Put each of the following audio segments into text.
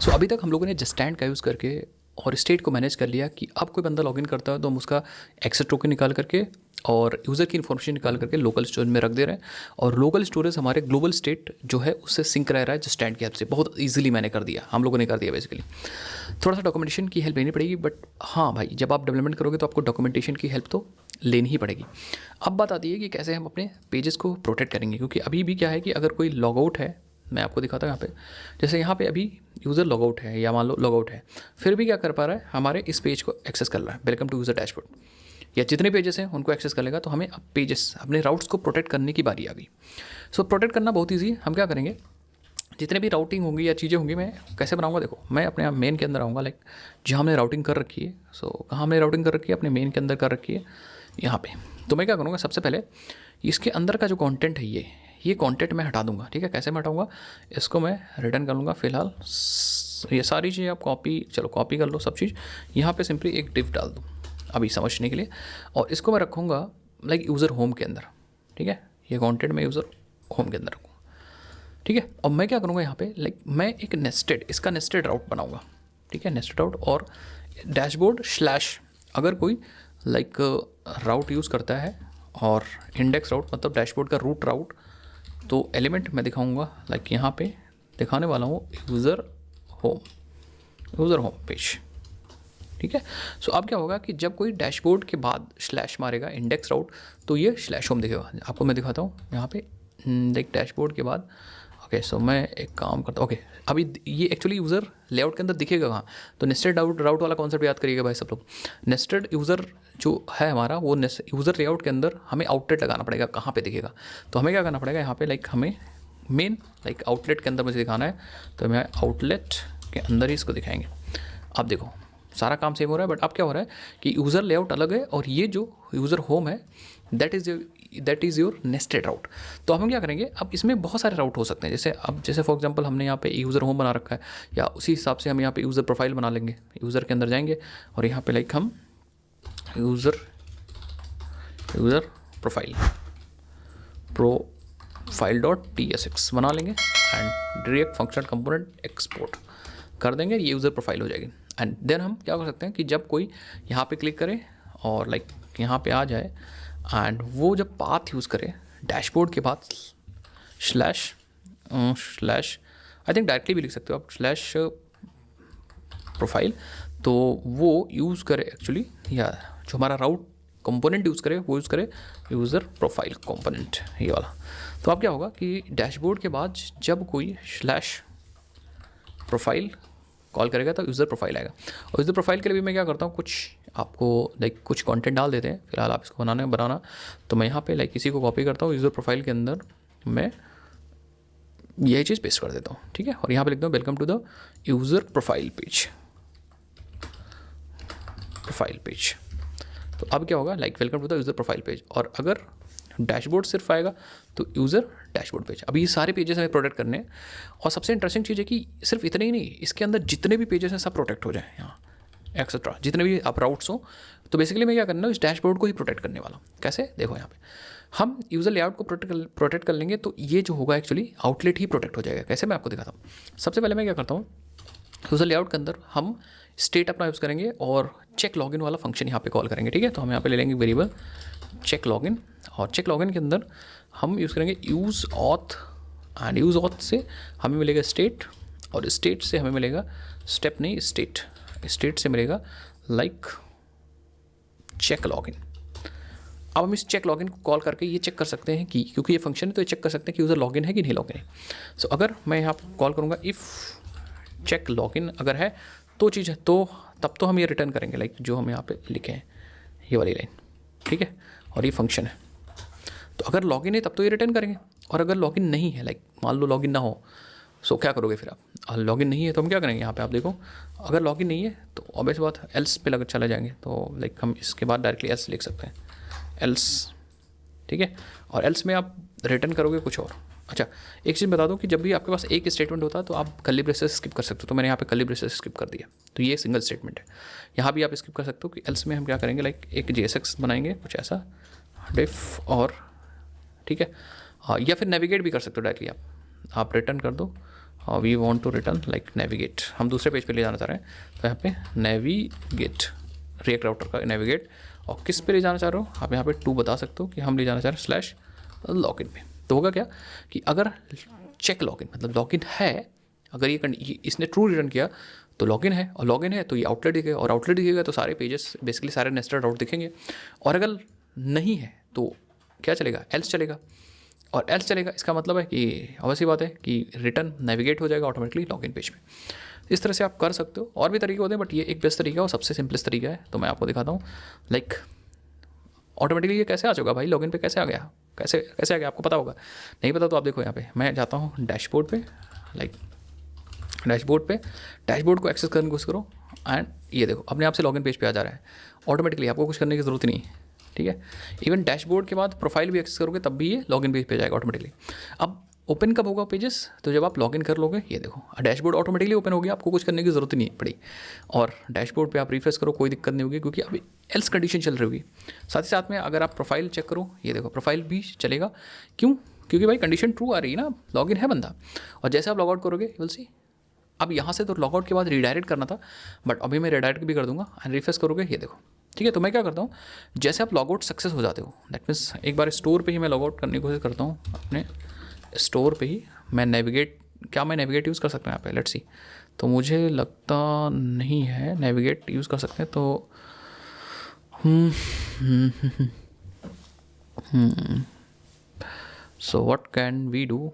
सो अभी तक हम लोगों ने जस्टैंड का यूज़ करके और स्टेट को मैनेज कर लिया कि अब कोई बंदा लॉगिन करता है तो हम उसका एक्सेस टोकन निकाल करके और यूज़र की इन्फॉर्मेशन निकाल करके लोकल स्टोरेज में रख दे रहे हैं और लोकल स्टोरेज हमारे ग्लोबल स्टेट जो है उससे सिंक रह रहा है जस्टैंड की हेल्प से। बहुत ईजिली मैंने कर दिया, हम लोगों ने कर दिया बेसिकली। थोड़ा सा डॉक्यूमेंटेशन की हेल्प लेनी पड़ेगी, बट हाँ भाई, जब आप डेवलपमेंट करोगे तो आपको डॉक्यूमेंटेशन की हेल्प तो लेनी ही पड़ेगी। अब बात आती है कि कैसे हम अपने पेजेस को प्रोटेक्ट करेंगे, क्योंकि अभी भी क्या है कि अगर कोई लॉग आउट है, मैं आपको दिखाता हूँ यहाँ पे, जैसे यहाँ पे अभी यूज़र लॉग आउट है या मान लो लॉग आउट है, फिर भी क्या कर पा रहा है, हमारे इस पेज को एक्सेस कर रहा है, वेलकम टू यूज़र डैशबोर्ड, या जितने पेजेस हैं उनको एक्सेस कर लेगा। तो हमें अब पेजेस अपने राउट्स को प्रोटेक्ट करने की बारी आ गई। सो प्रोटेक्ट करना बहुत ईजी है। हम क्या करेंगे, जितने भी राउटिंग होंगी या चीज़ें होंगी, मैं कैसे बनाऊंगा, देखो मैं अपने यहाँ मेन के अंदर आऊँगा, लाइक जहाँ हमने राउटिंग कर रखी है। सो कहाँ हमने राउटिंग कर रखी है, अपने मेन के अंदर कर रखी है, यहाँ पे। तो मैं क्या करूँगा, सबसे पहले इसके अंदर का जो कंटेंट है ये कंटेंट मैं हटा दूंगा। ठीक है, कैसे मैं हटाऊंगा, इसको मैं रिटर्न कर लूँगा। फिलहाल ये सारी चीज़ें आप कॉपी कर लो सब चीज़, यहाँ पे सिंपली एक डिव डाल दूँ अभी समझने के लिए, और इसको मैं रखूँगा लाइक यूज़र होम के अंदर। ठीक है, ये कंटेंट मैं यूज़र होम के अंदर रखूँगा। ठीक है, और मैं क्या करूँगा यहाँ पे, लाइक मैं एक इसका नेस्टेड राउट बनाऊँगा। ठीक है, नेस्टेड राउट और डैशबोर्ड स्लैश, अगर कोई लाइक राउट यूज़ करता है और इंडेक्स राउट मतलब डैशबोर्ड का रूट राउट, तो एलिमेंट मैं दिखाऊंगा, लाइक यहाँ पे दिखाने वाला हूँ यूज़र होम पेज। ठीक है, सो अब क्या होगा कि जब कोई डैशबोर्ड के बाद स्लैश मारेगा इंडेक्स राउट, तो ये स्लैश होम दिखेगा। आपको मैं दिखाता हूँ यहाँ पे, लाइक डैशबोर्ड के बाद। ओके, सो मैं एक काम करता हूँ। ओके, अभी ये एक्चुअली यूज़र लेआउट के अंदर दिखेगा कहाँ, तो नेस्टेड राउट वाला कॉन्सेप्ट याद करिएगा भाई सब लोग। नेस्टेड यूज़र जो है हमारा, वो यूज़र लेआउट के अंदर हमें आउटलेट लगाना पड़ेगा, कहाँ पे दिखेगा। तो हमें क्या करना पड़ेगा, यहाँ पे लाइक हमें मेन लाइक आउटलेट के अंदर मुझे दिखाना है, तो हमें आउटलेट के अंदर ही इसको दिखाएंगे। अब देखो सारा काम सेम हो रहा है, बट अब क्या हो रहा है कि यूज़र लेआउट अलग है और ये जो यूज़र होम है दैट इज़ योर नेस्टेड राउट। तो हम क्या करेंगे, अब इसमें बहुत सारे राउट हो सकते हैं। जैसे फॉर एग्जांपल हमने यहाँ पे यूज़र होम बना रखा है, या उसी हिसाब से हम यहाँ पे यूज़र प्रोफाइल बना लेंगे। यूज़र के अंदर जाएंगे और यहाँ पे लाइक हम यूज़र प्रोफाइल.tsx बना लेंगे and direct functional component export कर देंगे, ये यूज़र प्रोफाइल हो जाएगी। एंड देन हम क्या कर सकते हैं कि जब कोई यहाँ पे क्लिक करे और लाइक यहाँ पे आ जाए, एंड वो जब पाथ यूज़ करे डैशबोर्ड के बाद स्लैश आई थिंक डायरेक्टली भी लिख सकते हो आप, स्लैश प्रोफाइल, तो वो यूज़ करे एक्चुअली, या जो हमारा राउट कंपोनेंट यूज़ करे वो यूज़ करे यूज़र प्रोफाइल कंपोनेंट, ये वाला। तो अब क्या होगा कि डैशबोर्ड के बाद जब कोई स्लैश प्रोफाइल कॉल करेगा तो यूज़र प्रोफाइल आएगा। और यूज़र प्रोफाइल के लिए भी मैं क्या करता हूँ, कुछ आपको लाइक कुछ कंटेंट डाल देते हैं। फिलहाल आप इसको बनाना, तो मैं यहाँ पे लाइक किसी को कॉपी करता हूँ, यूज़र प्रोफाइल के अंदर मैं यही चीज़ पेस्ट कर देता हूँ। ठीक है, और यहाँ पे लिखता हूँ welcome to the user profile page. तो अब क्या होगा, like welcome to the user profile page. और अगर डैशबोर्ड सिर्फ आएगा तो यूज़र डैशबोर्ड पेज। अभी ये सारे पेजेस हमें प्रोटेक्ट करने हैं, और सबसे इंटरेस्टिंग चीज़ है कि सिर्फ इतने ही नहीं, इसके अंदर जितने भी पेजेस हैं सब प्रोटेक्ट हो जाए, यहाँ एक्सेट्रा जितने भी आप राउट्स हो। तो बेसिकली मैं क्या करना है, इस डैशबोर्ड को ही प्रोटेक्ट करने वाला हूँ। कैसे, देखो यहाँ पे हम यूज़र लेआउट को प्रोटेक्ट कर लेंगे, तो ये जो होगा एक्चुअली आउटलेट ही प्रोटेक्ट हो जाएगा। कैसे, मैं आपको दिखाता हूँ। सबसे पहले मैं क्या करता हूँ, यूज़र लेआउट के अंदर हम स्टेट अपना यूज़ करेंगे और चेक लॉगिन वाला फंक्शन यहाँ पे कॉल करेंगे। ठीक है, तो हम यहाँ पे ले लेंगे वेरिएबल चेक लॉगिन, और चेक लॉगिन के अंदर हम यूज़ करेंगे use auth, and use auth से हमें मिलेगा स्टेट, और स्टेट से हमें मिलेगा स्टेट से मिलेगा लाइक चेक लॉगिन। अब हम इस चेक लॉगिन को कॉल करके ये चेक कर सकते हैं कि, क्योंकि ये फंक्शन है तो ये चेक कर सकते हैं कि यूज़र लॉगिन है कि नहीं लॉगिन है। सो अगर मैं यहाँ पर कॉल करूँगा इफ़ चेक लॉगिन अगर है तो चीज़ है, तो तब तो हम ये रिटर्न करेंगे, लाइक जो हम यहाँ पे लिखे हैं ये वाली लाइन। ठीक है, और ये फंक्शन है, तो अगर लॉगिन है तब तो ये रिटर्न करेंगे। और अगर लॉगिन नहीं है, लाइक मान लो लॉगिन ना हो, सो क्या करोगे फिर आप, लॉगिन नहीं है तो हम क्या करेंगे, यहाँ पे आप देखो अगर लॉगिन नहीं है तो ऑब्वियस बात एल्स पे लग चले जाएंगे। तो लाइक हम इसके बाद डायरेक्टली एल्स लिख सकते हैं, एल्स। ठीक है, और एल्स में आप रिटर्न करोगे कुछ और। अच्छा, एक चीज़ बता दूं कि जब भी आपके पास एक स्टेटमेंट होता है तो आप कर्ली ब्रेसेस स्किप कर सकते हो। तो मैंने यहाँ पे कर्ली ब्रेसेस स्किप कर दिया, तो ये सिंगल स्टेटमेंट है। यहाँ भी आप स्किप कर सकते हो कि एल्स में हम क्या करेंगे, लाइक एक JSX बनाएंगे कुछ ऐसा डिफ, और ठीक है, हाँ, या फिर नेविगेट भी कर सकते हो डायरेक्टली आप रिटर्न कर दो we want to return like navigate, हम दूसरे पेज पे ले जाना चाह रहे हैं, तो यहाँ पे नेविगेट, रिएक्ट राउटर का नेविगेट, और किस पे ले जाना चाह रहे हो आप यहाँ पे 2 बता सकते हो कि हम ले जाना चाह रहे हैं /लॉगिन पे। तो होगा क्या कि अगर चेक लॉगिन मतलब लॉगिन है, अगर ये इसने ट्रू रिटर्न किया तो लॉगिन है, और लॉगिन है तो ये आउटलेट दिखेगा, और आउटलेट दिखेगा तो सारे पेजेस बेसिकली सारे नेस्टेड आउट दिखेंगे, और अगर नहीं है तो क्या चलेगा, एल्स चलेगा, और एल्स चलेगा इसका मतलब है कि ऑब्वियसली बात है कि रिटर्न नेविगेट हो जाएगा ऑटोमेटिकली लॉगिन पेज पे। इस तरह से आप कर सकते हो, और भी तरीके होते हैं बट ये एक बेस्ट तरीका है और सबसे सिंपलेस्ट तरीका है, तो मैं आपको दिखाता हूँ। लाइक ऑटोमेटिकली ये कैसे आ जाएगा भाई, लॉगिन पे कैसे आ गया, कैसे आ गया आपको पता होगा, नहीं पता तो आप देखो यहाँ पे मैं जाता हूँ डैशबोर्ड पे, लाइक डैशबोर्ड को एक्सेस करने की कोशिश करो, एंड ये देखो अपने आप से लॉगिन पेज पे आ जा रहा है ऑटोमेटिकली, आपको कुछ करने की ज़रूरत नहीं है, ठीक है। इवन डैशबोर्ड के बाद प्रोफाइल भी एक्सेस करोगे तब भी ये लॉगिन पेज पे जाएगा ऑटोमेटिकली। अब ओपन कब होगा पेजेस, तो जब आप लॉगिन कर लोगे, ये देखो डैशबोर्ड ऑटोमेटिकली ओपन हो गया, आपको कुछ करने की ज़रूरत नहीं पड़ी, और डैशबोर्ड पे आप रिफ्रेश करो कोई दिक्कत नहीं होगी, क्योंकि अभी एल्स कंडीशन चल रही होगी। साथ ही साथ में अगर आप प्रोफाइल चेक करो, ये देखो प्रोफाइल भी चलेगा, क्यों, क्योंकि भाई कंडीशन ट्रू आ रही है ना, लॉगिन है बंदा, और जैसे आप लॉग आउट करोगे यू विल सी। अब यहाँ से तो लॉग आउट के बाद रीडायरेक्ट करना था, बट अभी मैं रीडायरेक्ट भी कर दूंगा, एंड रिफ्रेश करोगे, ये देखो, ठीक है। तो मैं क्या करता हूँ, जैसे आप लॉग आउट सक्सेस हो जाते हो, दैट मीन्स एक बार स्टोर पे ही मैं लॉग आउट करने की कोशिश करता हूँ, अपने स्टोर पे ही मैं नेविगेट, क्या मैं नेविगेट यूज़ कर सकता हूँ यहाँ पे, लेट्स सी, तो मुझे लगता नहीं है नेविगेट यूज़ कर सकते हैं, तो so what can we do,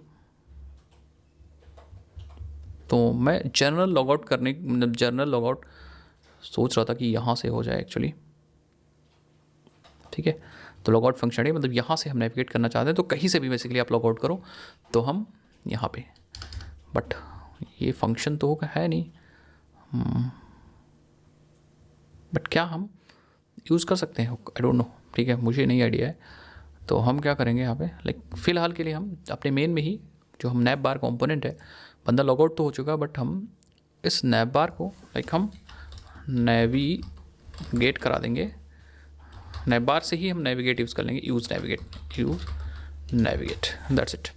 तो मैं जर्नल लॉगआउट करने मतलब जर्नल लॉगआउट सोच रहा था कि यहाँ से हो जाए एक्चुअली, ठीक है। तो लॉगआउट फंक्शन है, मतलब यहाँ से हम नेविगेट करना चाहते हैं, तो कहीं से भी बेसिकली आप लॉगआउट करो तो हम यहाँ पे, बट ये फंक्शन तो है नहीं, बट क्या हम यूज़ कर सकते हैं, आई डोंट नो, ठीक है, मुझे नहीं आइडिया है। तो हम क्या करेंगे यहाँ पे, लाइक फ़िलहाल के लिए हम अपने मेन में ही जो हम नैप बार कंपोनेंट है, बंदा लॉगआउट तो हो चुका, बट हम इस नैप बार को लाइक हम नेविगेट करा देंगे, नैप बार से ही हम नेविगेट यूज़ कर लेंगे, यूज़ नेविगेट दैट्स इट।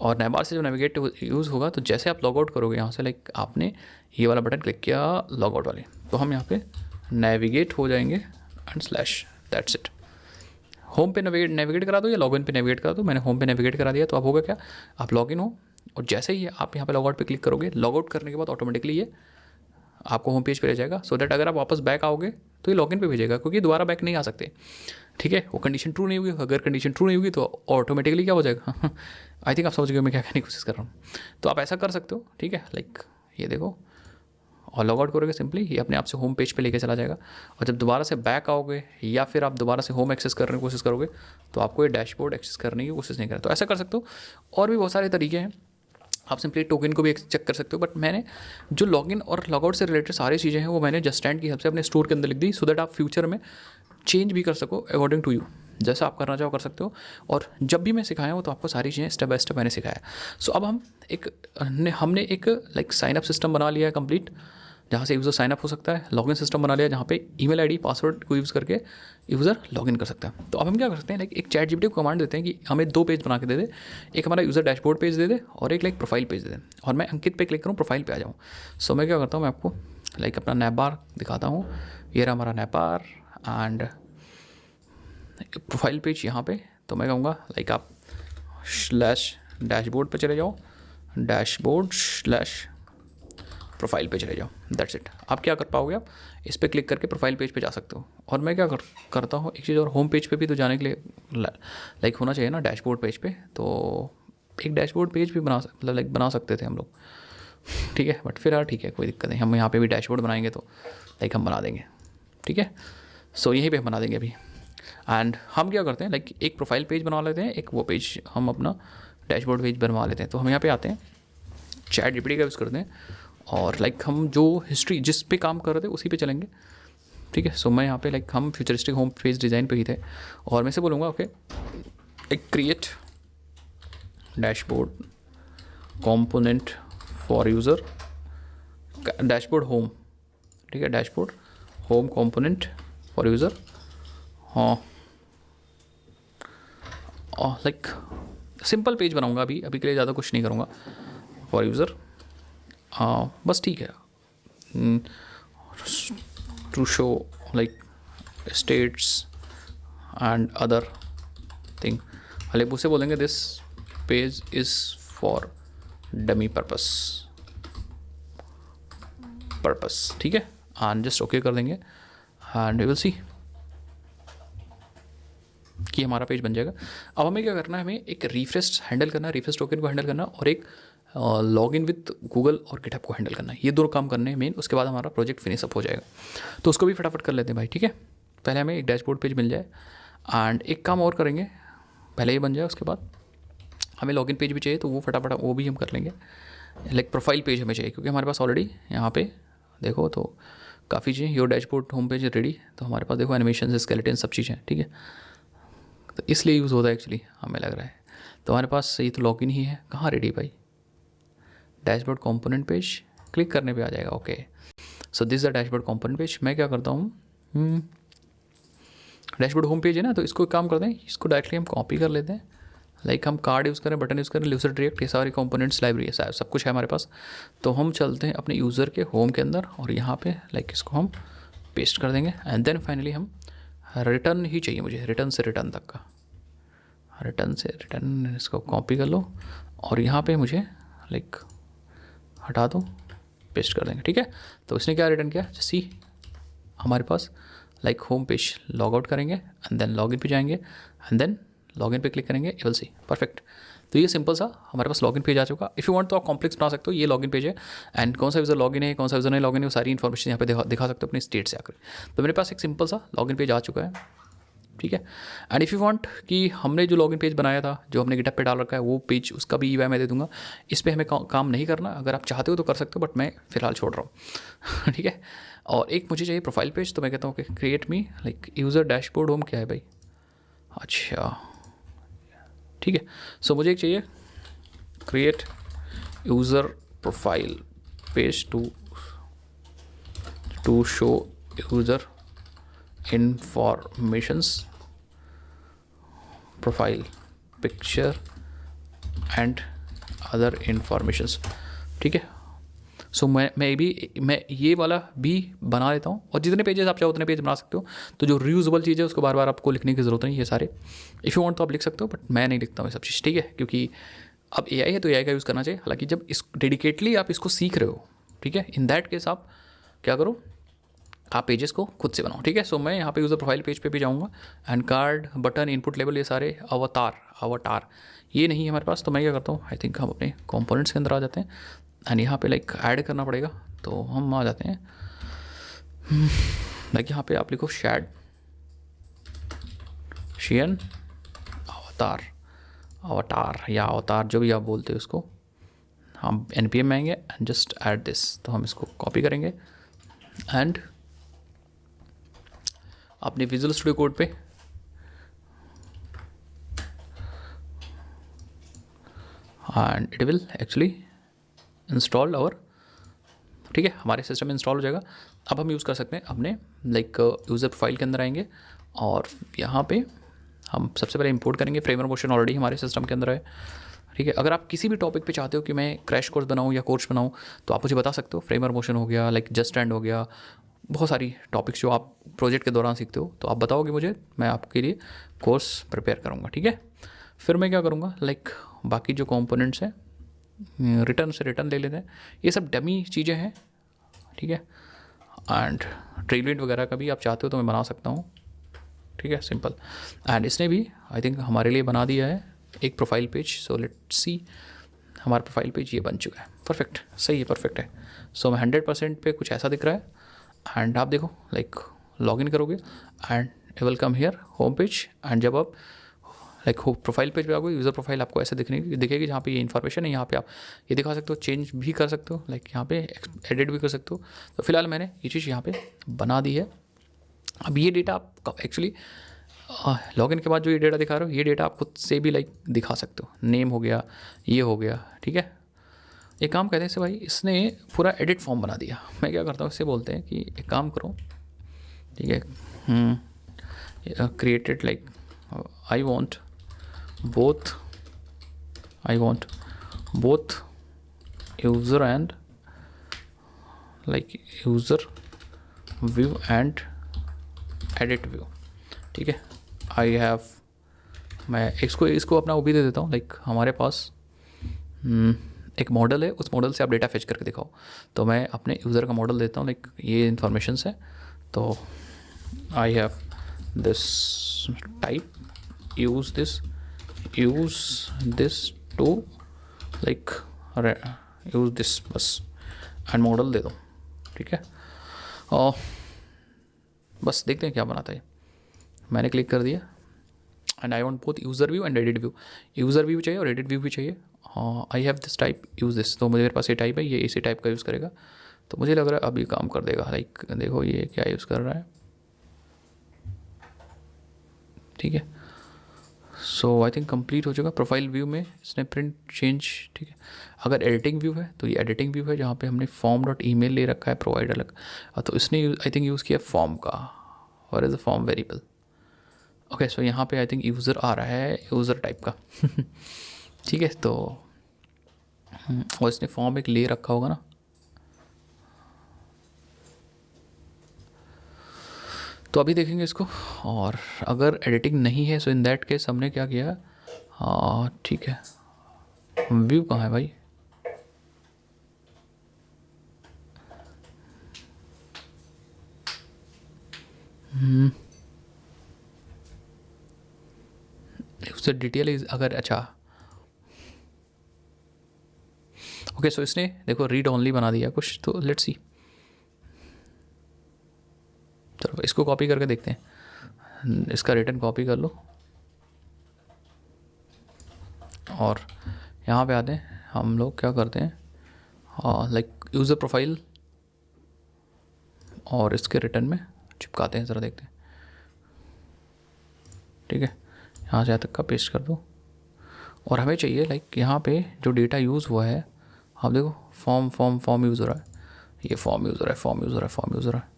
और नैप बार से जब नेविगेट यूज़ होगा तो जैसे आप लॉगआउट करोगे यहाँ से, लाइक आपने ये वाला बटन क्लिक किया लॉगआउट वाले, तो हम यहाँ पे नेविगेट हो जाएंगे and slash, that's it. Home पे नेविगेट करा दो या लॉगिन पे नेविगेट करा दो, मैंने होम पे नेविगेट करा दिया, तो अब होगा क्या, आप लॉगिन हो और जैसे ही आप यहाँ पे लॉगआउट पे क्लिक करोगे, लॉगआउट करने के बाद ऑटोमेटिकली ये आपको होम पेज पे ले जाएगा, सो दैट अगर आप वापस बैक आओगे तो ये लॉगिन पे भेजेगा, क्योंकि दोबारा बैक नहीं आ सकते, ठीक है। वो कंडीशन ट्रू नहीं होगी, अगर कंडीशन ट्रू नहीं होगी तो ऑटोमेटिकली क्या हो जाएगा आई थिंक आप समझ गए मैं क्या कहने की कोशिश कर रहा हूँ। तो आप ऐसा कर सकते हो, ठीक है, लाइक ये देखो, और लॉग आउट करोगे सिंपली ये अपने आप से होम पेज पे लेके चला जाएगा, और जब दोबारा से बैक आओगे या फिर आप दोबारा से होम एक्सेस करने की कोशिश करोगे तो आपको ये डैशबोर्ड एक्सेस करने की कोशिश नहीं करें, तो ऐसा कर सकते हो। और भी बहुत सारे तरीके हैं, आप सिंपली टोकन को भी चेक कर सकते हो, बट मैंने जो लॉगिन और लॉगआउट से रिलेटेड सारी चीज़ें हैं वो मैंने जस्ट स्टैंड की हेल्प से अपने स्टोर के अंदर लिख दी, सो दैट आप फ्यूचर में चेंज भी कर सको अकॉर्डिंग टू यू, जैसा आप करना चाहो कर सकते हो। और जब भी मैं सिखाया हूँ तो आपको सारी चीज़ें स्टेप बाय स्टेप मैंने सिखाया। सो अब हमने एक लाइक साइन अप सिस्टम बना लिया है कंप्लीट, जहाँ से यूज़र साइन अप हो सकता है, लॉगिन सिस्टम बना लिया जहाँ पे ईमेल आईडी पासवर्ड को यूज़ करके यूज़र लॉगिन कर सकता है। तो अब हम क्या कर सकते हैं, लाइक एक चैट जीपीटी को कमांड देते हैं कि हमें 2 पेज बना के दे दे, एक हमारा यूज़र डैशबोर्ड पेज दे दे और एक लाइक प्रोफाइल पेज दे दे, और मैं अंकित पे क्लिक करूँ प्रोफाइल पे आ जाऊँ। सो मैं क्या करता हूँ, मैं आपको लाइक अपना नैप बार दिखाता हूँ, ये रहा हमारा nap bar and profile page यहाँ पे। तो मैं कहूँगा लाइक आप स्लैश डैशबोर्ड पे चले जाओ, डैशबोर्ड स्लैश प्रोफाइल पे चले जाओ, दैट्स इट। आप क्या कर पाओगे, आप इस पर क्लिक करके प्रोफाइल पेज पे जा सकते हो। और मैं क्या करता हूँ एक चीज़ और, होम पेज पे भी तो जाने के लिए लाइक होना चाहिए ना डैशबोर्ड पेज पे, तो एक डैशबोर्ड पेज भी बना सकते थे हम लोग, ठीक है। बट फिर ठीक है कोई दिक्कत नहीं, हम यहाँ पे भी डैशबोर्ड बनाएंगे तो लाइक हम बना देंगे, ठीक है। सो यहीं पे हम बना देंगे अभी। एंड हम क्या करते हैं, लाइक एक प्रोफाइल पेज बना लेते हैं, एक वो पेज हम अपना डैशबोर्ड पेज बनवा लेते हैं। तो हम यहाँ पे आते हैं, चैट जीपीटी का यूज़ करते हैं, और लाइक हम जो हिस्ट्री जिस पे काम कर रहे थे उसी पे चलेंगे, ठीक है। सो मैं यहाँ पे लाइक हम फ्यूचरिस्टिक होम पेज डिज़ाइन पे ही थे, और मैं से बोलूँगा ओके एक create dashboard component for user, dashboard home, ठीक है, dashboard home component for user, हाँ लाइक सिंपल पेज बनाऊंगा अभी के लिए, ज़्यादा कुछ नहीं करूँगा, फॉर यूज़र बस ठीक है, to show like status and other thing, like उसे बोलेंगे this page is for dummy purpose, ठीक है, एंड जस्ट ओके कर देंगे एंड वी विल सी कि हमारा पेज बन जाएगा। अब हमें क्या करना है, हमें एक रिफ्रेश हैंडल करना है, रिफ्रेश टोकन को हैंडल करना, और एक लॉगिन विद गूगल और गिटहब को हैंडल करना है। ये दो काम करने हैं मेन, उसके बाद हमारा प्रोजेक्ट फिनिश अप हो जाएगा। तो उसको भी फटाफट कर लेते हैं भाई, ठीक है। पहले हमें एक डैशबोर्ड पेज मिल जाए, एंड एक काम और करेंगे, पहले ये बन जाए उसके बाद हमें लॉगिन पेज भी चाहिए, तो वो फटाफट वो भी हम कर लेंगे। लाइक प्रोफाइल पेज हमें चाहिए, क्योंकि हमारे पास ऑलरेडी यहाँ पे देखो तो काफ़ी चीज़ें, your dashboard home page ready, तो हमारे पास देखो एनिमेशन स्केलेटन सब चीज़ें, ठीक है, तो इसलिए यूज़ होता है एक्चुअली हमें लग रहा है। तो हमारे पास ये तो लॉगिन ही है, कहाँ रेडी भाई, डैशबोर्ड कंपोनेंट पेज क्लिक करने पे आ जाएगा। Okay, so this the dashboard component page. मैं क्या करता हूँ, डैशबोर्ड होम पेज है ना, तो इसको एक काम करते हैं, इसको डायरेक्टली हम कॉपी कर लेते हैं। लाइक हम कार्ड यूज़ करें, बटन यूज़ करें, यूजर डायरेक्ट, ये सारे कंपोनेंट्स लाइब्रेरी है, सब कुछ है हमारे पास। तो हम चलते हैं अपने यूज़र के होम के अंदर, और यहाँ पे लाइक इसको हम पेस्ट कर देंगे, एंड देन फाइनली हम रिटर्न ही चाहिए मुझे, रिटर्न से रिटर्न तक का, रिटर्न से रिटर्न, इसको कॉपी कर लो और यहाँ पे मुझे लाइक हटा दो, पेस्ट कर देंगे, ठीक है। तो इसने क्या रिटर्न किया, सी हमारे पास like home page, log out करेंगे एंड देन लॉगिन पे जाएंगे, एंड देन लॉगिन पे क्लिक करेंगे, यू विल सी, परफेक्ट। तो ये सिंपल सा हमारे पास लॉगिन पेज आ चुका। इफ़ यू वांट तो आप कॉम्प्लेक्स बना सकते हो, ये लॉगिन पेज है, एंड कौन सा यूज़र लॉगिन है, कौन सा यूज़र नहीं लॉगिन है, वो सारी इन्फॉर्मेशन यहाँ पे दिखा सकते हो अपने स्टेट से आकर। तो मेरे पास एक सिंपल सा लॉगिन पेज आ चुका है, ठीक है। एंड इफ़ यू वांट कि हमने जो लॉगिन पेज बनाया था, जो हमने गिटहब पे डाल रखा है, वो पेज, उसका भी ईवाई मैं दे दूंगा। इस पर हमें काम नहीं करना, अगर आप चाहते हो तो कर सकते हो, बट मैं फिलहाल छोड़ रहा हूँ ठीक है। और एक मुझे चाहिए प्रोफाइल पेज, तो मैं कहता हूँ कि create me like user dashboard home, क्या है भाई, अच्छा ठीक है। सो मुझे एक चाहिए create user profile page to show user informations, profile picture and other informations, ठीक है। सो मैं ये वाला भी बना लेता हूँ, और जितने पेजेस आप चाहो उतने पेज बना सकते हो। तो जो रीयूजेबल चीज़ है उसको बार बार आपको लिखने की ज़रूरत नहीं, ये सारे इफ़ यू वांट तो आप लिख सकते हो, बट मैं नहीं लिखता हूँ ये सब चीज़, ठीक है। क्योंकि अब एआई है तो एआई का यूज़ करना चाहिए। हालांकि जब इस डेडिकेटली आप इसको सीख रहे हो, ठीक है, इन दैट केस आप क्या करो, आप पेजेस को खुद से बनाओ, ठीक है। सो मैं यहाँ पे यूज़र प्रोफाइल पेज पे भी जाऊँगा, and card, button, input level, ये सारे अवतार ये नहीं है हमारे पास। तो मैं क्या करता हूँ, आई थिंक हम अपने कंपोनेंट्स के अंदर आ जाते हैं, एंड यहाँ पे लाइक ऐड करना पड़ेगा, तो हम आ जाते हैं लाइक यहाँ पे आप लिखो शियन अवतार या अवतार, जो भी आप बोलते हो उसको, हम npm में आएंगे एंड जस्ट ऐड दिस। तो हम इसको कॉपी करेंगे एंड अपने विजुअल स्टूडियो कोड पे and it will actually install और, ठीक है, हमारे सिस्टम में इंस्टॉल हो जाएगा। अब हम यूज़ कर सकते हैं अपने लाइक यूज़र प्रोफाइल के अंदर आएंगे, और यहाँ पे हम सबसे पहले इंपोर्ट करेंगे फ्रेमवर्क मोशन, ऑलरेडी हमारे सिस्टम के अंदर है, ठीक है। अगर आप किसी भी टॉपिक पे चाहते हो कि मैं क्रैश कोर्स बनाऊँ या कोर्स बनाऊँ, तो आप मुझे बता सकते हो। फ्रेमवर्क मोशन हो गया, लाइक जस्ट एंड हो गया, बहुत सारी टॉपिक्स जो आप प्रोजेक्ट के दौरान सीखते हो, तो आप बताओगे मुझे, मैं आपके लिए कोर्स प्रिपेयर करूँगा, ठीक है। फिर मैं क्या करूँगा, लाइक बाकी जो कंपोनेंट्स हैं, रिटर्न से रिटर्न ले लेते हैं, ये सब डमी चीज़ें हैं, ठीक है। एंड ट्रेलमेट वगैरह का भी आप चाहते हो तो मैं बना सकता हूँ, ठीक है, सिंपल। एंड इसने भी आई थिंक हमारे लिए बना दिया है एक profile page. So let's see, हमारा प्रोफाइल पेज ये बन चुका है, परफेक्ट, सही है, परफेक्ट है। सो मैं 100% पे कुछ ऐसा दिख रहा है, एंड आप देखो लाइक लॉगिन करोगे and you will come here home page, and जब आप लाइक प्रोफाइल पेज पे आओगे, यूज़र प्रोफाइल आपको ऐसे दिखेगी, जहाँ पे ये इन्फॉर्मेशन है, यहाँ पे आप ये दिखा सकते हो, चेंज भी कर सकते हो, लाइक यहाँ पे एडिट भी कर सकते हो। तो फिलहाल मैंने ये चीज़ यहाँ पे बना दी है। अब ये डेटा आप एक्चुअली लॉगिन के बाद जो ये डेटा दिखा रहे हो, ये डेटा आप खुद से भी लाइक दिखा सकते हो, नेम हो गया, ये हो गया, ठीक है। एक काम कहते हैं इसे भाई, इसने पूरा एडिट फॉर्म बना दिया। मैं क्या करता हूँ, इससे बोलते हैं कि एक काम करो, ठीक है, created like I want both user and like user view and edit view, ठीक है। आई हैव, मैं इसको अपना वो भी दे देता हूँ, लाइक हमारे पास एक मॉडल है, उस मॉडल से आप डेटा फेच करके दिखाओ। तो मैं अपने यूज़र का मॉडल देता हूँ, लाइक ये इन्फॉर्मेशन है। तो I have this type, use this to like use this बस, एंड मॉडल दे दो, ठीक है। और बस देखते हैं क्या बनाता है। मैंने क्लिक कर दिया and I want both user view and edit view. User view चाहिए और एडिट व्यू भी चाहिए। आई have this type, use this. तो मेरे पास ये टाइप है, ये इसी टाइप का यूज़ करेगा। तो मुझे लग रहा है अभी काम कर देगा। लाइक देखो ये क्या यूज़ कर रहा है, ठीक है। सो आई थिंक कंप्लीट हो चुका। प्रोफाइल व्यू में इसने प्रिंट चेंज, ठीक है। अगर एडिटिंग व्यू है तो ये एडिटिंग व्यू है, जहाँ पे हमने फॉर्म डॉट ईमेल ले रखा है प्रोवाइड अलग। तो इसने आई थिंक यूज़ किया फॉर्म का, और is a form variable. Okay, so यहाँ पे आई थिंक यूज़र आ रहा है, यूज़र टाइप का ठीक है। तो और इसने फॉर्म एक ले रखा होगा ना। तो अभी देखेंगे इसको। और अगर एडिटिंग नहीं है सो इन दैट केस हमने क्या किया, हाँ ठीक है। व्यू कहाँ है भाई, उससे डिटेल इज अगर, अच्छा ओके। सो इसने देखो रीड ओनली बना दिया कुछ, तो लेट्स सी। चलो इसको कॉपी करके देखते हैं। इसका रिटर्न कॉपी कर लो और यहाँ पे आते हैं। हम लोग क्या करते हैं, हाँ लाइक यूज़र प्रोफाइल, और इसके रिटर्न में चिपकाते हैं, ज़रा देखते हैं, ठीक है। यहाँ से यहाँ तक का पेस्ट कर दो। और हमें चाहिए लाइक यहाँ पे जो डेटा यूज़ हुआ है, आप देखो फॉर्म फॉर्म फॉर्म यूज़ हो रहा है, ये फॉर्म यूज़ हो रहा है, फॉर्म यूज़ हो रहा है, फॉर्म यूज़ हो रहा है,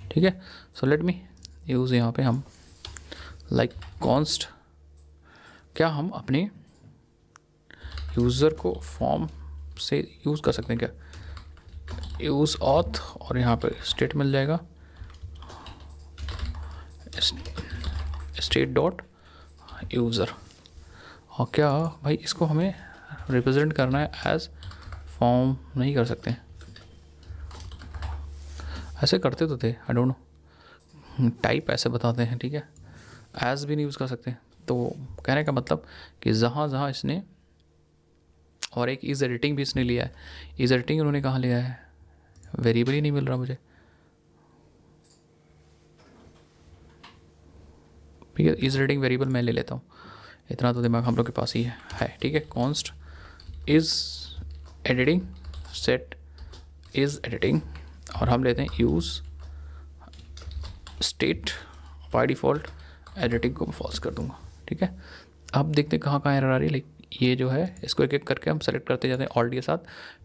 ठीक है। सो लेट मी यूज़ यहाँ पे हम लाइक कॉन्स्ट, क्या हम अपने यूज़र को फॉर्म से यूज़ कर सकते हैं क्या, यूज़ ऑथ, और यहाँ पे स्टेट मिल जाएगा, स्टेट डॉट यूज़र। और क्या भाई इसको हमें रिप्रेजेंट करना है एज फॉर्म, नहीं कर सकते, ऐसे करते तो थे, आई डोंट नो, टाइप ऐसे बताते हैं, ठीक है। एज भी नहीं यूज़ कर सकते। तो कहने का मतलब कि जहाँ जहाँ इसने, और एक इज़ एडिटिंग भी इसने लिया है, इज़ एडिटिंग उन्होंने कहाँ लिया है, वेरिएबल ही नहीं मिल रहा मुझे, ठीक है। इज़ एडिटिंग वेरिएबल मैं ले लेता हूँ, इतना तो दिमाग हम लोग के पास ही है, ठीक है। Const is editing set is editing, और हम लेते हैं use state, by default editing को फॉल्स कर दूंगा, ठीक है। अब देखते हैं कहाँ कहाँ एरर आ रही है। लाइक ये जो है इसको एक एक करके हम सेलेक्ट करते जाते हैं ऑल्ट के साथ,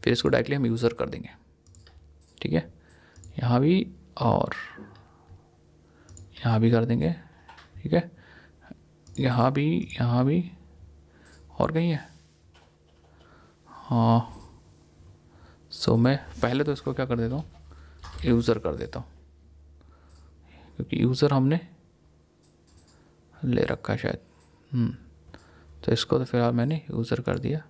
फिर इसको डायरेक्टली हम यूज़र कर देंगे, ठीक है। यहाँ भी और यहाँ भी कर देंगे, ठीक है। यहाँ भी और कहीं है, हाँ। सो मैं पहले तो इसको क्या कर देता हूँ, यूज़र कर देता हूँ, क्योंकि यूज़र हमने ले रखा है शायद। तो इसको तो फिलहाल मैंने यूज़र कर दिया।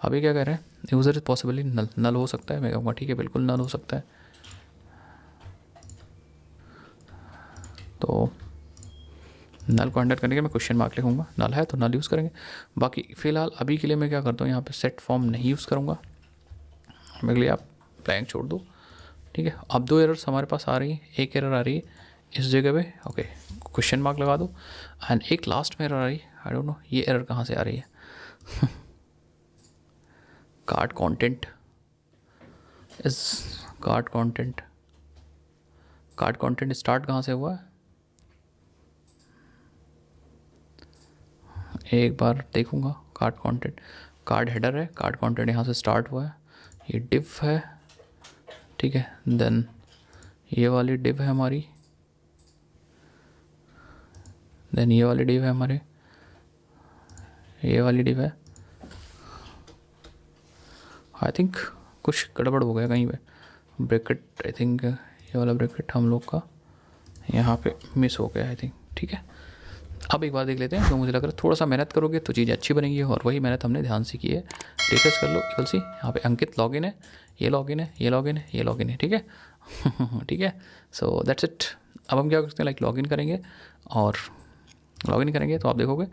अभी क्या कह रहे हैं, यूज़र इज पॉसिबली नल, नल हो सकता है। मैं कहूँगा ठीक है, बिल्कुल नल हो सकता है। तो नल को अंडर करने के मैं क्वेश्चन मार्क लिखूँगा, नल है तो नल यूज़ करेंगे। बाकी फ़िलहाल अभी के लिए मैं क्या करता हूँ, यहाँ पे सेट फॉर्म नहीं यूज़ करूँगा, मेरे लिए आप ब्लैंक छोड़ दो, ठीक है। अब दो एरर्स हमारे पास आ रही हैं, एक एरर आ रही है इस जगह पे, ओके क्वेश्चन मार्क लगा दो, एंड एक लास्ट में एरर आ रही है, आई डोंट नो ये एरर कहाँ से आ रही है कार्ड कंटेंट इस कार्ड कंटेंट स्टार्ट कहाँ से हुआ है, एक बार देखूंगा। कार्ड हेडर है, कार्ड कंटेंट यहाँ से स्टार्ट हुआ है, ये डिव है, ठीक है। देन ये वाली डिव है हमारी, देन ये वाली डिव है हमारे, ये वाली डिव है। आई थिंक कुछ गड़बड़ हो गया कहीं पे, ब्रैकेट आई थिंक ये वाला ब्रैकेट हम लोग का यहाँ पे मिस हो गया आई थिंक। ठीक है, अब एक बार देख लेते हैं। तो मुझे लग रहा है थोड़ा सा मेहनत करोगे तो चीज़ें अच्छी बनेंगी, और वही मेहनत हमने ध्यान से की है। रिफ्रेश कर लो, इक्वल सी यहाँ पे अंकित लॉगिन है, ये लॉगिन है, ये लॉगिन है, ये लॉगिन है। ठीक है ठीक है, सो दैट्स इट। अब हम क्या करते हैं, लाइक लॉगिन करेंगे, और लॉगिन करेंगे तो आप देखोगे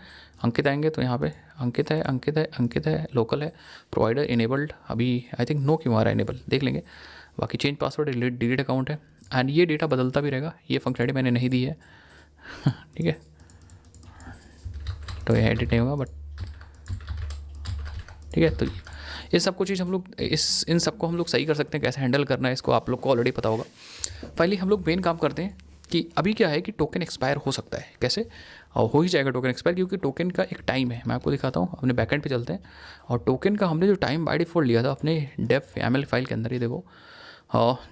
अंकित आएंगे, तो यहाँ पे अंकित है, अंकित है, अंकित है, लोकल है, प्रोवाइडर इनेबल्ड, अभी आई थिंक नो क्यों आ रहा है, इनेबल देख लेंगे। बाकी चेंज पासवर्ड, डिलीट अकाउंट है, एंड ये डेटा बदलता भी रहेगा, ये फंक्शनलिटी मैंने नहीं दी है ठीक है, तो ये एडिट नहीं होगा बट ठीक है। तो ये सब कुछ चीज़ हम लोग इन सबको हम लोग सही कर सकते हैं, कैसे हैंडल करना है इसको आप लोग को ऑलरेडी पता होगा। फाइनली हम लोग मेन काम करते हैं कि अभी क्या है कि टोकन एक्सपायर हो सकता है, कैसे, और हो ही जाएगा टोकन एक्सपायर, क्योंकि टोकन का एक टाइम है। मैं आपको दिखाता हूँ, अपने बैकएंड पे चलते हैं, और टोकन का हमने जो टाइम बाय डिफ़ॉल्ट लिया था अपने डेफ एमएल फाइल के अंदर, ही देखो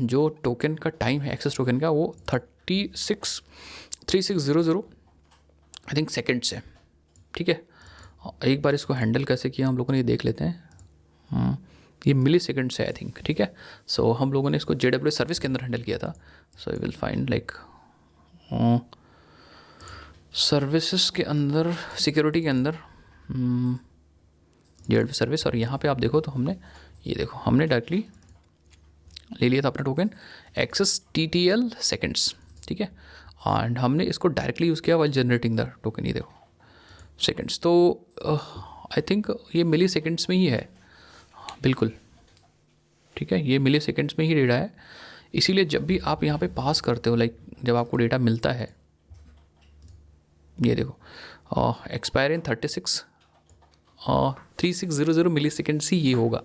जो टोकन का टाइम है एक्सेस टोकन का, वो 3600 आई थिंक सेकेंड्स है। ठीक है, एक बार इसको हैंडल कैसे किया हम लोगों ने ये देख लेते हैं। ये मिली सेकेंड से आई थिंक। ठीक है, सो हम लोगों ने इसको JWS सर्विस के अंदर हैंडल किया था। So you will find like services के अंदर, सिक्योरिटी के अंदर JWS सर्विस, और यहाँ पे आप देखो तो हमने ये देखो हमने डायरेक्टली ले लिया था अपना टोकन एक्सेस TTL सेकेंड्स। ठीक है, एंड हमने इसको डायरेक्टली यूज़ किया वाइल जनरेटिंग द टोकन। ये देखो सेकेंड्स, तो आई थिंक ये मिली सेकेंड्स में ही है, बिल्कुल। ठीक है, ये मिली सेकेंड्स में ही डेटा है, इसीलिए जब भी आप यहाँ पे पास करते हो, लाइक जब आपको डेटा मिलता है, ये देखो एक्सपायर इन 3600 मिली सेकेंड्स ही ये होगा,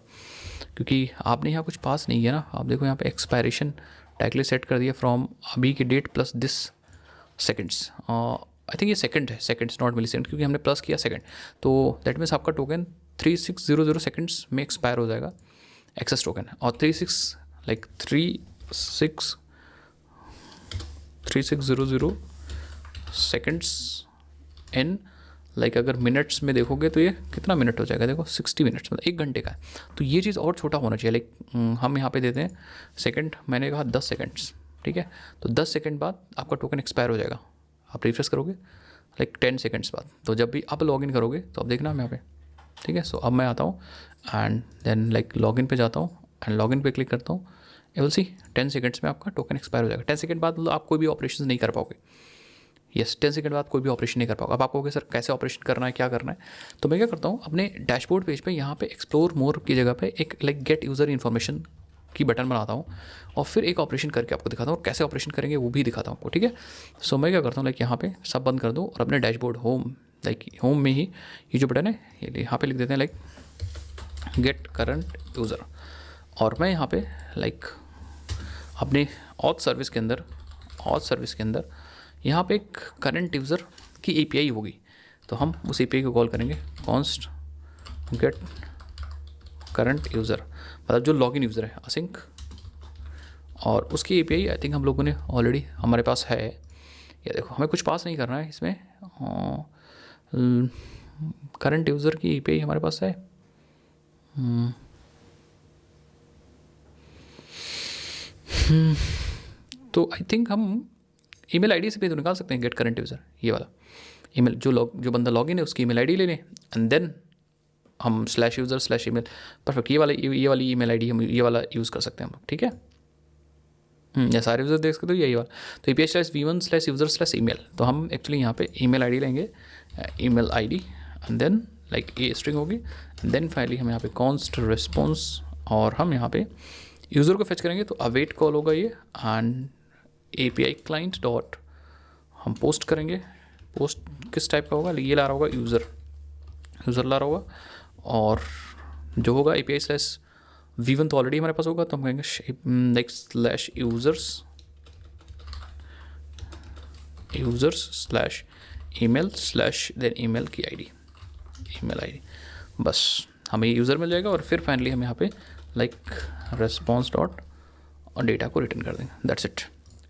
क्योंकि आपने यहाँ कुछ पास नहीं किया ना। आप देखो यहाँ पे एक्सपायरेशन डायरेक्टली सेट कर दिया फ्रॉम अभी की date plus this seconds. I think ये सेकंड है, सेकंड्स नॉट मिली सेकेंड, क्योंकि हमने प्लस किया सेकंड, तो दैट मीन्स आपका टोकन 3600 सेकेंड्स में एक्सपायर हो जाएगा एक्सेस टोकन। और 3600 सेकेंड्स इन लाइक अगर मिनट्स में देखोगे तो ये कितना मिनट हो जाएगा, देखो 60 मिनट्स, मतलब 1 घंटे का है। तो ये चीज़ और छोटा होना चाहिए, लाइक हम यहाँ पे देते हैं सेकंड, मैंने कहा 10 सेकेंड्स। ठीक है, तो 10 सेकंड बाद आपका टोकन एक्सपायर हो जाएगा। आप रिफ्रेश करोगे लाइक 10 सेकेंड्स बाद, तो जब भी आप लॉगिन करोगे तो आप देखना हम यहाँ पे। ठीक है, सो अब मैं आता हूँ एंड देन लाइक लॉगिन पे जाता हूँ एंड लॉगिन पे क्लिक करता हूँ, ये विल सी 10 सेकेंड्स में आपका टोकन एक्सपायर हो जाएगा। 10 सेकेंड बाद मतलब आप कोई भी ऑपरेशन नहीं कर पाओगे। यस, 10 सेकंड बाद कोई भी ऑपरेशन नहीं कर पाओगे। अब आप कहोगे सर कैसे ऑपरेशन करना है, क्या करना है, तो मैं क्या करता हूँ अपने डैशबोर्ड पेज पे यहाँ पे एक्सप्लोर मोर की जगह पे एक लाइक गेट यूज़र इन्फॉर्मेशन की बटन बनाता हूँ, और फिर एक ऑपरेशन करके आपको दिखाता हूँ, और कैसे ऑपरेशन करेंगे वो भी दिखाता हूँ आपको। ठीक है, सो मैं क्या करता हूँ लाइक यहाँ पे सब बंद कर दो, और अपने डैशबोर्ड होम, लाइक होम में ही ये जो बटन है ये यहाँ पे लिख देते हैं लाइक गेट करंट यूज़र, और मैं यहाँ पे लाइक अपने ऑथ सर्विस के अंदर यहाँ पे एक करंट यूज़र की API होगी, तो हम उस API को कॉल करेंगे कॉन्स्ट गेट करंट यूज़र, मतलब जो लॉगिन यूज़र है असिंक, और उसकी API आई थिंक हम लोगों ने ऑलरेडी हमारे पास है। ये देखो हमें कुछ पास नहीं करना है इसमें, करंट यूज़र की API हमारे पास है। तो आई थिंक हम ईमेल आईडी से भी तो निकाल सकते हैं गेट करंट यूज़र, ये वाला ईमेल जो बंदा लॉगिन है उसकी ईमेल आईडी ले लें, एंड देन हम /user/email, परफेक्ट, ये वाली ईमेल आईडी हम ये वाला यूज़ कर सकते हैं हम लोग। ठीक है, या सारे यूज़र देख सकते हो यही वाला, तो API/v1/user/email, तो हम एक्चुअली यहाँ पे ईमेल आईडी लेंगे, email ID, and then like ये स्ट्रिंग होगी, देन फाइनली हम यहाँ पे कॉन्स्ट रिस्पॉन्स, और हम यहाँ पे यूज़र को फेच करेंगे, तो अवेट कॉल होगा ये, एंड API क्लाइंट डॉट हम पोस्ट करेंगे। पोस्ट किस टाइप का होगा, ये ला रहा होगा यूज़र ला रहा होगा, और जो होगा API/v1 तो ऑलरेडी हमारे पास होगा, तो हम कहेंगे लाइक /users/email/देन ईमेल की ईमेल आईडी, बस हमें यूज़र मिल जाएगा, और फिर फाइनली हम यहाँ पे लाइक रेस्पॉन्स डॉट और डेटा को रिटर्न कर देंगे, that's it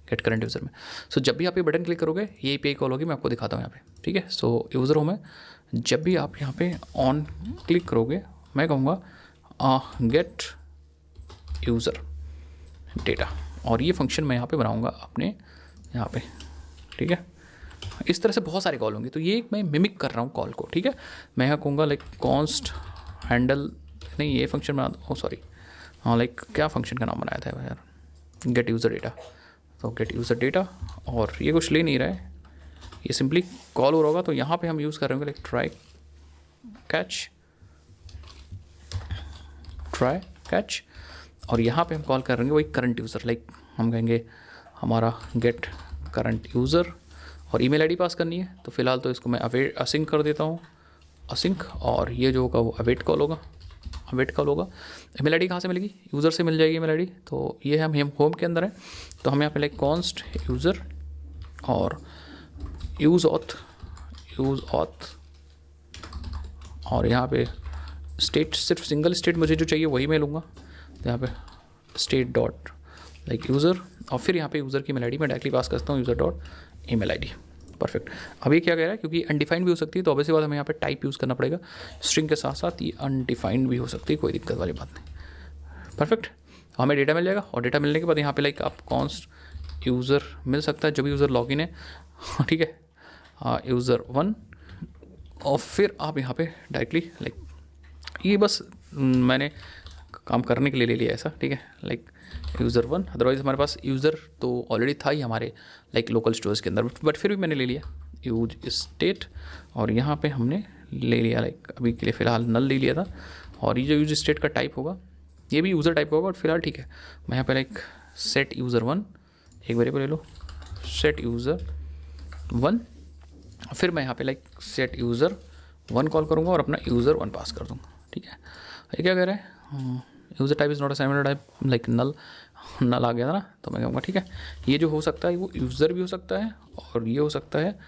get current user में। सो जब भी आप ये बटन क्लिक करोगे ये API कॉल होगी, मैं आपको दिखाता हूँ यहाँ पे। ठीक है, सो यूज़र हो में जब भी आप यहाँ पे ऑन क्लिक करोगे, मैं कहूँगा गेट यूज़र डेटा, और ये फंक्शन मैं यहाँ पे बनाऊँगा अपने यहाँ पे, ठीक है। इस तरह से बहुत सारे कॉल होंगे, तो ये मैं मिमिक कर रहा हूँ कॉल को, ठीक है। मैं यहाँ कहूँगा लाइक कॉन्स्ट हैंडल, नहीं ये फंक्शन बना दो, सॉरी, हाँ लाइक क्या फंक्शन का नाम बनाया था यार, गेट यूज़र डेटा, तो गेट यूज़र डेटा, और ये कुछ ले नहीं रहा है, ये सिंपली कॉल हो रहा होगा, तो यहाँ पे हम यूज़ कर रहे होंगे लाइक ट्राई कैच, और यहाँ पे हम कॉल कर रहे हैं वही करंट यूज़र, लाइक हम कहेंगे हमारा गेट करंट यूज़र, और ईमेल आईडी पास करनी है, तो फिलहाल तो इसको मैं असिंक कर देता हूँ, असिंक, और ये जो होगा वो अवेट कॉल होगा। ईमेल आईडी कहाँ से मिलेगी, यूज़र से मिल जाएगी ईमेल आईडी, तो ये हम होम के अंदर है, तो हम यहाँ पे लाइक कॉन्स्ट यूज़र और यूज़ ऑथ, और यहाँ पे स्टेट, सिर्फ सिंगल स्टेट मुझे जो चाहिए वही मैं लूँगा, तो यहाँ पे स्टेट डॉट लाइक यूज़र, और फिर यहाँ पे यूज़र की ईमेल आईडी मैं डायरेक्टली पास करता हूँ, user dot email ID. Perfect. अब ये क्या कह रहा है, क्योंकि अनडिफाइंड भी हो सकती है, तो ऑब्वियसली बात हमें यहाँ पे टाइप यूज़ करना पड़ेगा, स्ट्रिंग के साथ साथ ये अनडिफाइंड भी हो सकती है, कोई दिक्कत वाली बात नहीं। परफेक्ट, हमें डेटा मिल जाएगा, और डेटा मिलने के बाद यहाँ पे लाइक आप कॉन्स्ट यूज़र मिल सकता है, जो भी यूज़र लॉगिन है, ठीक है, यूज़र 1, और फिर आप यहाँ पे डायरेक्टली लाइक ये बस मैंने काम करने के लिए ले लिया ऐसा, ठीक है, लाइक यूज़र 1, अदरवाइज़ हमारे पास यूज़र तो ऑलरेडी था ही हमारे लाइक लोकल स्टोरेज के अंदर, बट फिर भी मैंने ले लिया यूज स्टेट, और यहाँ पे हमने ले लिया लाइक अभी के लिए फ़िलहाल नल ले लिया था, और ये जो यूज स्टेट का टाइप होगा ये भी यूज़र टाइप होगा, बट फिलहाल ठीक है, मैं यहाँ पे लाइक सेट यूज़र 1, एक वेरिएबल ले लो, सेट यूज़र 1, फिर मैं यहाँ पे लाइक सेट यूज़र 1 कॉल करूँगा और अपना यूज़र 1 पास कर दूँगा, ठीक है। ये क्या कह रहा है, user type is not assignment type, like null आ गया था ना, तो मैं कहूँगा ठीक है, ये जो हो सकता है वो यूज़र भी हो सकता है, और ये हो सकता है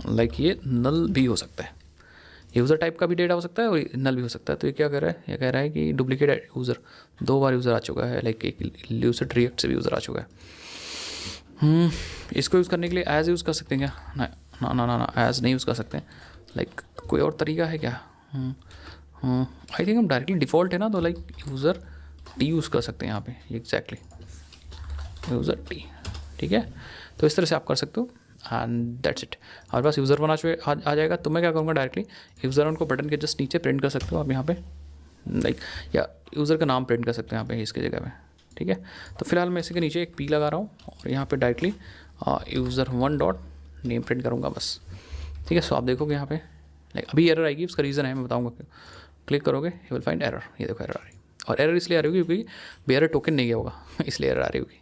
लाइक ये नल भी हो सकता है, यूज़र टाइप का भी डेटा हो सकता है और नल भी हो सकता है। तो ये क्या कह रहा है, ये कह रहा है कि डुप्लीकेट यूज़र, 2 बार यूज़र आ चुका है, लाइक एक ल्यूसिड रिएक्ट से भी यूज़र आ चुका है। इसको यूज़ करने के लिए एज यूज़ कर सकते हैं क्या, ना ना ना ना एज नहीं यूज़ कर सकते, लाइक कोई और तरीका है क्या, आई थिंक हम डायरेक्टली डिफ़ॉल्ट है ना, तो लाइक यूज़र टी यूज़ कर सकते हैं यहाँ पे, एग्जैक्टली यूज़र टी, ठीक है। तो इस तरह से आप कर सकते हो, एंड दैट्स इट। हमारे पास यूज़र 1 आ जाएगा, तो मैं क्या करूँगा डायरेक्टली यूज़र 1 को बटन के जस्ट नीचे प्रिंट कर सकते हो आप यहाँ पे, लाइक या यूज़र का नाम प्रिंट कर सकते हैं यहाँ पे इसके जगह में, ठीक है। तो फिलहाल मैं इसी के नीचे एक पी लगा रहा हूँ, और यहाँ पे directly user 1 dot name print करूँगा बस, ठीक है। सो आप देखोगे यहाँ पे लाइक अभी एरर आएगी, उसका रीज़न है मैं बताऊँगा क्यों, क्लिक करोगे यू विल फाइंड एरर, ये देखो एरर आ रही, और एरर इसलिए आ रही होगी क्योंकि बेयर टोकन नहीं गया होगा इसलिए एरर आ रही होगी,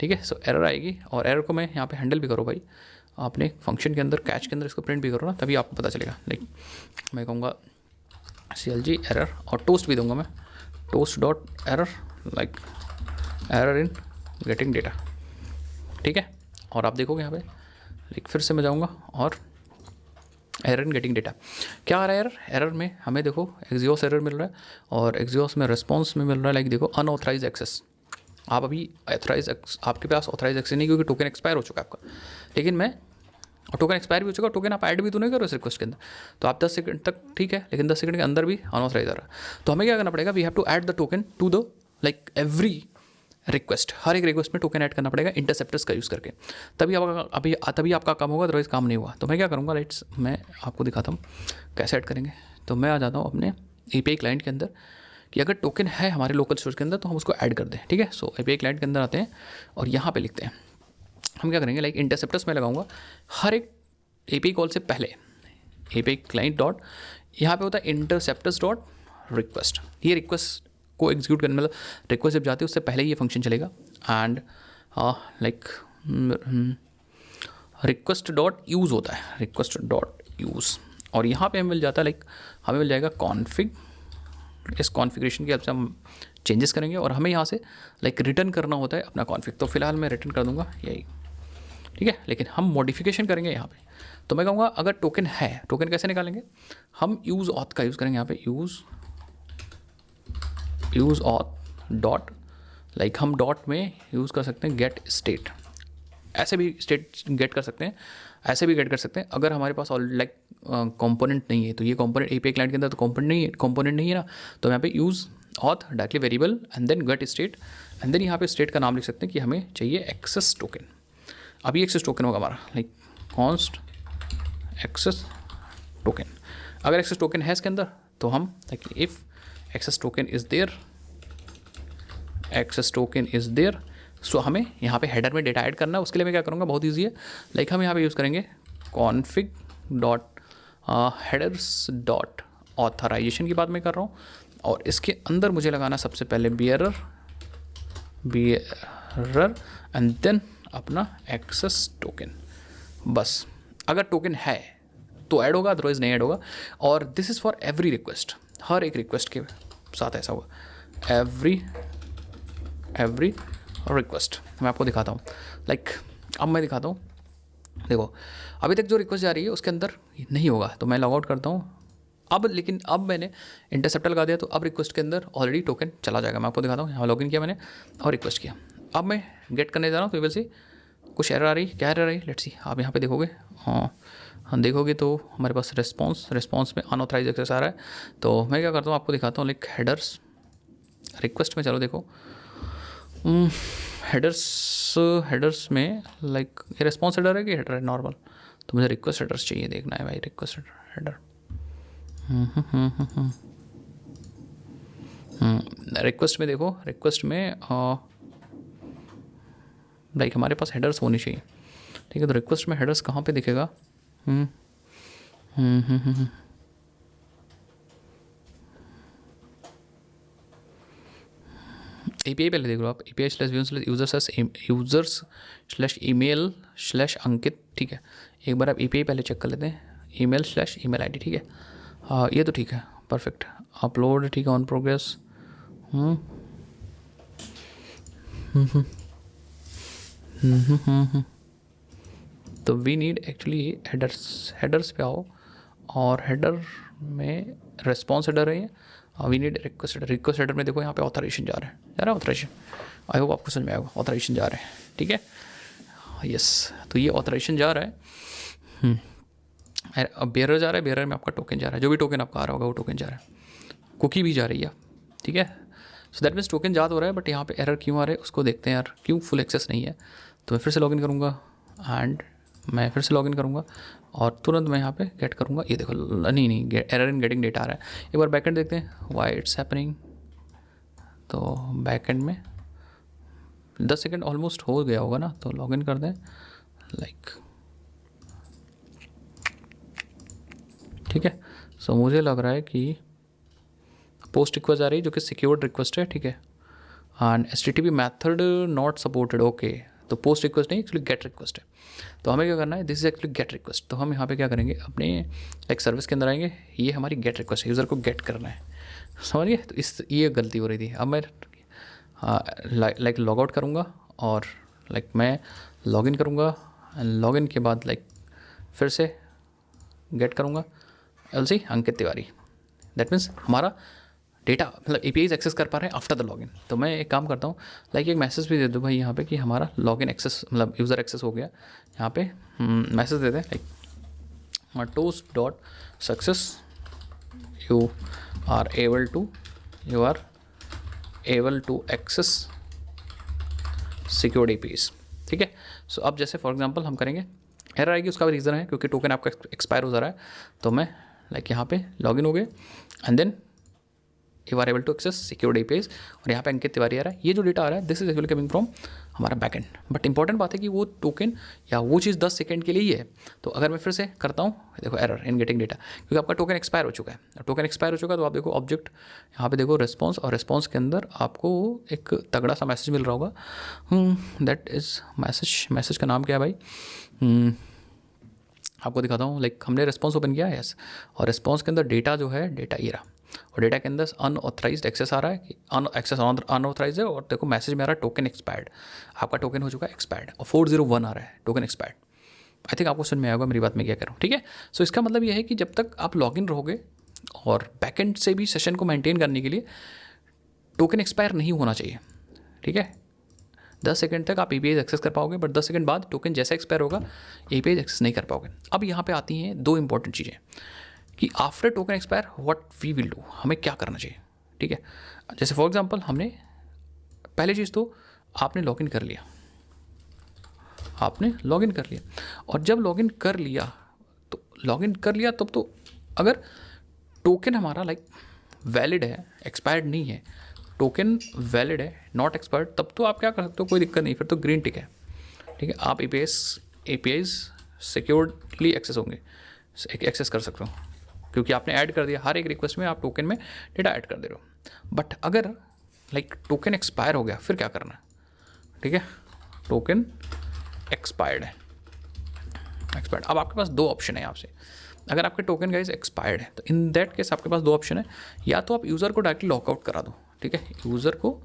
ठीक है। सो एरर आएगी, और एरर को मैं यहाँ पे हैंडल भी करो भाई, आपने फंक्शन के अंदर कैच के अंदर इसको प्रिंट भी करो ना, तभी आपको पता चलेगा। लाइक मैं कहूँगा CLG एरर, और टोस्ट भी दूंगा मैं, toast dot error, like error in getting data, ठीक है। और आप देखोगे यहाँ पे लाइक फिर से मैं जाऊँगा, और एरर इन गेटिंग डेटा क्या आ रहा है, एरर में हमें देखो एक्सियोस एरर मिल रहा है, और एक्सियोस में रिस्पॉन्स में मिल रहा है लाइक देखो अनऑथराइज एक्सेस, आप अभी आपके पास ऑथराइज एक्सेस नहीं, क्योंकि टोकन एक्सपायर हो चुका है आपका, लेकिन मैं और टोकन एक्सपायर भी हो चुका, टोकन आप ऐड भी तो नहीं करो इस रिक्वेस्ट के अंदर, तो आप 10 सेकंड तक ठीक है, लेकिन 10 सेकंड के अंदर भी अनऑथराइज आ रहा है, तो हमें क्या करना पड़ेगा, we have to add the token to the like every request, हर एक रिक्वेस्ट में टोकन ऐड करना पड़ेगा इंटरसेप्टर्स का यूज़ करके, तभी आपका काम होगा, अदरवाइज काम नहीं हुआ। तो मैं क्या करूँगा, राइट्स मैं आपको दिखाता हूँ कैसे ऐड करेंगे। तो मैं आ जाता हूँ अपने API क्लाइंट के अंदर, कि अगर टोकन है हमारे लोकल स्टोरेज के अंदर तो हम उसको ऐड कर दें, ठीक है। सो API क्लाइंट के अंदर आते हैं, और यहाँ पे लिखते हैं, हम क्या करेंगे लाइक इंटरसेप्टर्स में लगाऊंगा हर एक API कॉल से पहले, API क्लाइंट डॉट, यहाँ पे होता है इंटरसेप्टर्स डॉट रिक्वेस्ट, ये रिक्वेस्ट को एग्जीक्यूट करने, मतलब रिक्वेस्ट जब जाती है उससे पहले ये फंक्शन चलेगा, and like request dot use होता है, रिक्वेस्ट डॉट यूज़, और यहाँ पे हमें मिल जाता है लाइक हमें मिल जाएगा कॉन्फ़िग, इस कॉन्फ़िगरेशन की हेल्प से हम चेंजेस करेंगे, और हमें यहाँ से लाइक रिटर्न करना होता है अपना कॉन्फ़िग, तो फिलहाल मैं रिटर्न कर दूँगा यही, ठीक है। लेकिन हम मॉडिफिकेशन करेंगे यहाँ पे, तो मैं कहूँगा अगर टोकन है, टोकन कैसे निकालेंगे, हम यूज़ ऑथ का यूज़ करेंगे यहाँ पे, यूज़ ऑथ डॉट, लाइक हम डॉट में यूज़ कर सकते हैं गेट स्टेट, ऐसे भी स्टेट गेट कर सकते हैं, ऐसे भी गेट कर सकते हैं। अगर हमारे पास लाइक कंपोनेंट नहीं है, तो ये कंपोनेंट API क्लाइंट के अंदर तो कंपोनेंट नहीं है ना, तो यहाँ पे use auth directly variable and then get state and then यहाँ पे स्टेट का नाम लिख सकते हैं कि हमें चाहिए एक्सेस टोकन। अभी एक्सेस टोकन होगा हमारा लाइक कॉन्स्ट एक्सेस टोकन। अगर एक्सेस टोकन है इसके अंदर तो हम like if access token is there, access token is there, so हमें यहाँ पे हेडर में डेटा ऐड करना है। उसके लिए मैं क्या करूँगा, बहुत ईजी है, लाइक हम यहाँ पे यूज़ करेंगे config dot headers dot authorization की बात मैं कर रहा हूँ, और इसके अंदर मुझे लगाना सबसे पहले बियरर एंड देन अपना एक्सेस टोकन। बस अगर टोकन है तो ऐड होगा, अदरवाइज नहीं ऐड होगा। और this is for every request, हर एक रिक्वेस्ट के साथ ऐसा होगा, एवरी रिक्वेस्ट। मैं आपको दिखाता हूँ, लाइक अब मैं दिखाता हूँ। देखो अभी तक जो रिक्वेस्ट जा रही है उसके अंदर नहीं होगा, तो मैं लॉग आउट करता हूँ अब, लेकिन अब मैंने इंटरसेप्टर लगा दिया तो अब रिक्वेस्ट के अंदर ऑलरेडी टोकन चला जाएगा। मैं आपको दिखाता हूँ, यहाँ लॉगिन किया मैंने और रिक्वेस्ट किया। अब मैं गेट करने जा रहा हूँ तो विल सी कुछ एरर आ रही, क्या एरर आ रही, लेट्स सी। आप यहाँ पे देखोगे, हाँ देखोगे तो हमारे पास रिस्पॉन्स में अनऑथराइज एक्सेस आ रहा है। तो मैं क्या करता हूँ आपको दिखाता हूँ, लाइक हेडर्स रिक्वेस्ट में, चलो देखो हेडर्स में लाइक ये रिस्पॉन्स हेडर है कि हेडर है नॉर्मल, तो मुझे रिक्वेस्ट हेडर्स चाहिए, देखना है भाई रिक्वेस्ट हेडर। रिक्वेस्ट में देखो, रिक्वेस्ट में लाइक हमारे पास हेडर्स होनी चाहिए, ठीक है। तो रिक्वेस्ट में हेडर्स कहाँ पे दिखेगा, API पहले देख लो आप, API /users/email/अंकित, ठीक है। एक बार आप API पहले चेक कर लेते हैं, email/email ID, ठीक है। हाँ ये तो ठीक है, परफेक्ट। अपलोड, ठीक है, ऑन प्रोग्रेस। तो वी नीड एक्चुअली हेडर्स पे आओ, और हेडर में रिस्पॉन्स हेडर है, वी नीड रिक्वेस्ट हेडर में देखो यहाँ पे ऑथराइजेशन जा रहा है ऑथराइजेशन। आई होप आपको समझ में आएगा, ऑथराइजेशन जा रहा है, ठीक है, यस। तो ये ऑथराइजेशन जा रहा है, अब बेरर जा रहा है, बेरर में आपका टोकन जा रहा है, जो भी टोकन आपका आ रहा होगा वो टोकन जा रहा है, कुकी भी जा रही है, ठीक है। सो दैट मीन्स टोकन जा तो रहा है, बट यहाँ पे एरर क्यों आ रहे हैं उसको देखते हैं यार, क्यों फुल एक्सेस नहीं है। तो मैं फिर से लॉगिन करूँगा एंड मैं फिर से लॉगिन करूँगा और तुरंत मैं यहाँ पे गेट करूँगा। ये देखो नहीं एरर इन गेटिंग डेटा आ रहा है। एक बार बैकएंड देखते हैं व्हाई इट्स हैपनिंग। तो बैकएंड में 10 सेकंड ऑलमोस्ट हो गया होगा ना, तो लॉगिन कर दें लाइक, ठीक है। सो मुझे लग रहा है कि पोस्ट रिक्वेस्ट आ रही है जो कि सिक्योर्ड रिक्वेस्ट है, ठीक है। And HTTP method not supported, okay. तो पोस्ट रिक्वेस्ट नहीं, एक्चुअली गेट रिक्वेस्ट है। तो हमें क्या करना है, this is actually get request. तो हम यहाँ पे क्या करेंगे, अपने एक सर्विस के अंदर आएंगे, ये हमारी गेट रिक्वेस्ट है, यूज़र को गेट करना है, समझिए। तो ये गलती हो रही थी। अब मैं लाइक लॉग आउट करूँगा और लाइक मैं लॉगिन करूँगा, लॉगिन के बाद लाइक फिर से गेट करूँगा LC Ankit Tiwari. That means हमारा डेटा मतलब APIs एक्सेस कर पा रहे हैं आफ्टर द लॉगिन। तो मैं एक काम करता हूँ, लाइक एक मैसेज भी दे दूँ भाई यहाँ पे कि हमारा लॉगिन एक्सेस मतलब यूज़र एक्सेस हो गया। यहाँ पे मैसेज दे दें like matos.success you are able to access secured APIs, ठीक है। सो अब जैसे फॉर एग्जांपल हम करेंगे, एरर आएगी, उसका भी रीज़न है क्योंकि टोकन आपका एक्सपायर हो जा रहा है। तो मैं लाइक यहाँ पे लॉगिन हो गए and then you are able to access secured APIs, और यहाँ पे अंकित तिवारी आ रहा है। ये जो डेटा आ रहा है this is actually coming from हमारा बैकएंड। बट इंपॉर्टेंट बात है कि वो टोकन या वो चीज़ 10 सेकंड के लिए ही है। तो अगर मैं फिर से करता हूँ, देखो एरर इन गेटिंग डेटा, क्योंकि आपका टोकन एक्सपायर हो चुका है। टोकन एक्सपायर हो चुका है तो आप देखो ऑब्जेक्ट, यहाँ पे देखो रिस्पॉन्स, और रिस्पॉन्स के अंदर आपको एक तगड़ा सा मैसेज मिल रहा होगा। दैट इज़ मैसेज का नाम क्या है भाई, आपको दिखाता हूँ। लाइक हमने रिस्पॉन्स ओपन किया है, यस, और रिस्पॉन्स के अंदर डेटा जो है, डेटा ये रहा, और डेटा के अंदर अनऑथराइज्ड एक्सेस आ रहा है, एक्सेस अनऑथराइज है, और देखो मैसेज में आ रहा है टोकन एक्सपायर्ड, आपका टोकन हो चुका है एक्सपायर्ड, और 401 आ रहा है टोकन एक्सपायर्ड। आई थिंक आपको समझ में आएगा मेरी बात में क्या कर रहा हूँ, ठीक है। सो इसका मतलब ये है कि जब तक आप लॉगिन रहोगे और बैकएंड से भी सेशन को मेंटेन करने के लिए टोकन एक्सपायर नहीं होना चाहिए, ठीक है। 10 सेकंड तक आप APIs एक्सेस कर पाओगे, बट 10 सेकंड बाद टोकन जैसा एक्सपायर होगा APIs एक्सेस नहीं कर पाओगे। अब यहाँ पे आती हैं दो इंपॉर्टेंट चीज़ें कि after token expire what we will do, हमें क्या करना चाहिए, ठीक है। जैसे फॉर एग्जांपल हमने पहली चीज़ तो आपने लॉगिन कर लिया, आपने लॉगिन कर लिया, और जब लॉगिन कर लिया तब तो अगर टोकन हमारा लाइक वैलिड है, एक्सपायर्ड नहीं है, टोकन वैलिड है, नॉट एक्सपायर्ड, तब तो आप क्या कर सकते हो, कोई दिक्कत नहीं, फिर तो ग्रीन टिक है, ठीक है। आप APIs सिक्योरली एक्सेस कर सकते हो, क्योंकि आपने ऐड कर दिया, हर एक रिक्वेस्ट में आप टोकन में डेटा ऐड कर दे रहे हो। बट अगर लाइक टोकन एक्सपायर हो गया, फिर क्या करना है, ठीक है। टोकन एक्सपायर्ड है, एक्सपायर्ड। अब आपके पास दो ऑप्शन है यहाँ से, अगर आपके टोकन गाइस एक्सपायर्ड है तो इन दैट केस आपके पास दो ऑप्शन है, या तो आप यूज़र को डायरेक्टली लॉगआउट करा दो, ठीक है, यूज़र को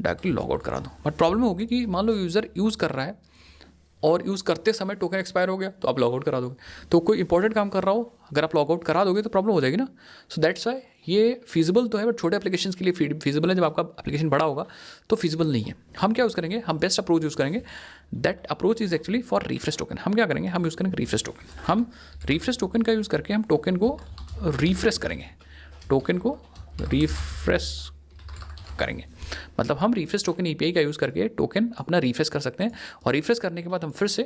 डायरेक्टली लॉगआउट करा दो। बट प्रॉब्लम होगी कि मान लो यूज़र यूज़ कर रहा है और यूज़ करते समय टोकन एक्सपायर हो गया तो आप लॉगआउट करा दोगे, तो कोई इंपॉर्टेंट काम कर रहा हो अगर आप लॉगआउट करा दोगे तो प्रॉब्लम हो जाएगी ना। सो दैट्स वाई ये फीजिबल तो है, बट छोटे एप्लीकेशन के लिए फीजिबल है, जब आपका एप्लीकेशन बड़ा होगा तो फीजिबल नहीं है। हम क्या यूज़ करेंगे, हम बेस्ट अप्रोच यूज़ करेंगे, that approach is actually for refresh token. हम क्या करेंगे, हम यूज़ करेंगे रिफ्रेश टोकन। हम रिफ्रेश टोकन का यूज़ करके हम टोकन को रिफ्रेश करेंगे, टोकन को रिफ्रेश करेंगे, मतलब हम रिफ्रेश टोकन API का यूज़ करके टोकन अपना रिफ्रेश कर सकते हैं, और रिफ्रेश करने के बाद हम फिर से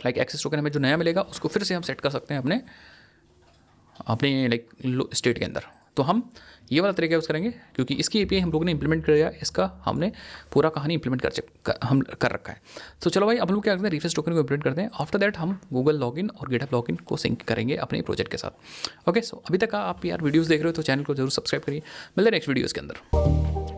लाइक एक्सेस टोकन हमें जो नया मिलेगा उसको फिर से हम सेट कर सकते हैं अपने लाइक स्टेट के अंदर। तो हम ये वाला तरीका यूज़ करेंगे, क्योंकि इसकी API हम लोगों ने इंप्लीमेंट कर दिया, इसका हमने पूरा कहानी इंप्लीमेंट कर रखा है। तो चलो भाई, अब हम लोग क्या करते हैं, रिफ्रेश टोकन को इंप्लीमेंट करते हैं। आफ्टर दैट हम गूगल लॉगिन और गिटहब लॉगिन को सिंक करेंगे अपने प्रोजेक्ट के साथ। ओके, सो अभी तक आप यार वीडियोज़ देख रहे हो तो चैनल को जरूर सब्सक्राइब करिए। मिलते हैं नेक्स्ट वीडियोज़ के अंदर।